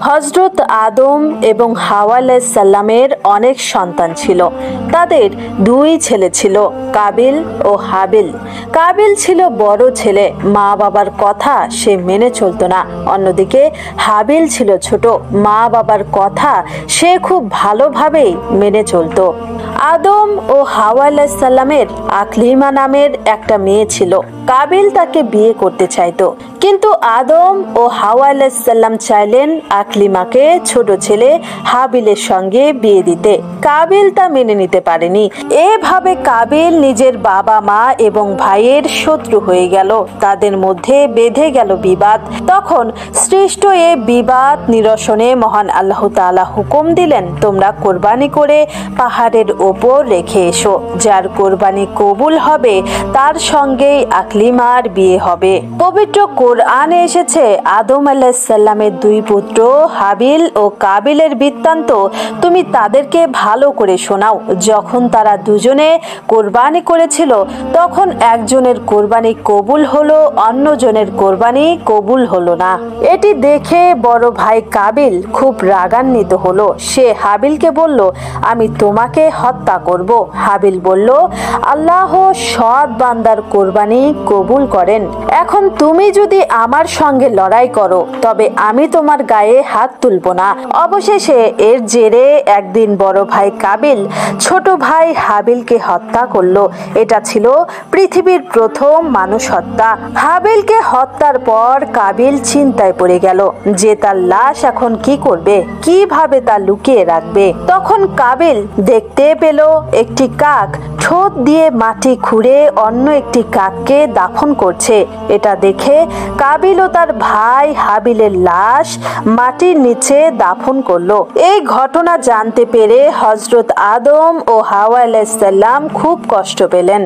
হযরত আদম এবং হাওয়া আলাইহিস সালামের অনেক সন্তান ছিল। তাদের দুই ছেলে ছিল, কাবিল ও হাবিল। কাবিল ছিল বড় ছেলে, মা বাবার কথা সে মেনে চলত না। অন্যদিকে হাবিল ছিল ছোট, মা বাবার কথা সে খুব ভালোভাবেই মেনে চলত। আদম ও হাওয়া আলাইহিস সালামের আকলিমা নামের একটা মেয়ে ছিল। কাবিল তাকে বিয়ে করতে চাইতো, কিন্তু আদম ও হাওয়া আলাইহিস সালাম চাইলেন আকলিমাকে ছোট ছেলে হাবিলের সঙ্গে বিয়ে দিতে। কাবিল তা মেনে নিতে পারেনি। এভাবে কাবিল নিজের বাবা মা এবং ভাইয়ের শত্রু হয়ে গেল। তাদের মধ্যে বেঁধে গেল বিবাদ। তখন সৃষ্ট এ বিবাদ নিরসনে মহান আল্লাহ তাআলা হুকুম দিলেন, তোমরা কোরবানি করে পাহাড়ের ওপর রেখে এসো। যার কোরবানি কবুল হবে তার সঙ্গেই আকলিমার বিয়ে হবে। পবিত্র কোরআনে এসেছে, আদম আলাইহিস সালামের দুই পুত্র হাবিল ও কাবিলের বৃত্তান্ত তুমি তাদেরকে ভালো করে শোনাও। যখন তারা দুজনে কোরবানি করেছিল, তখন একজনের কোরবানি কবুল হলো, অন্যজনের কোরবানি কবুল হলো না। এটি দেখে বড় ভাই কাবিল খুব রাগান্বিত হলো। সে হাবিলকে বলল, আমি তোমাকে হত্যা করব। হাবিল বলল, আল্লাহ সৎ বান্দার কোরবানি কবুল করেন। এখন তুমি যদি আমার সঙ্গে লড়াই করো, তবে আমি তোমার গায়ে হাত তুলব না। অবশেষে এর জেরে একদিন বড় ভাই কাবিল ছোট ভাই হাবিলকে হত্যা করলো। এটা ছিল পৃথিবীর প্রথম মানুষ হত্যা। হাবিলকে হত্যার পর কাবিল চিন্তায় পড়ে গেল যে তার লাশ এখন কি করবে, কিভাবে তা লুকিয়ে রাখবে। তখন কাবিল দেখতে পেল একটি কাক ঠোঁট দিয়ে মাটি খুঁড়ে অন্য একটি কাককে দাফন করছে। এটা দেখে কাবিল ও তার ভাই হাবিলের লাশ মাটির নিচে দাফন করলো। এই ঘটনা জানতে পেরে হযরত আদম ও হাওয়া আলাইহিস সালাম খুব কষ্ট পেলেন।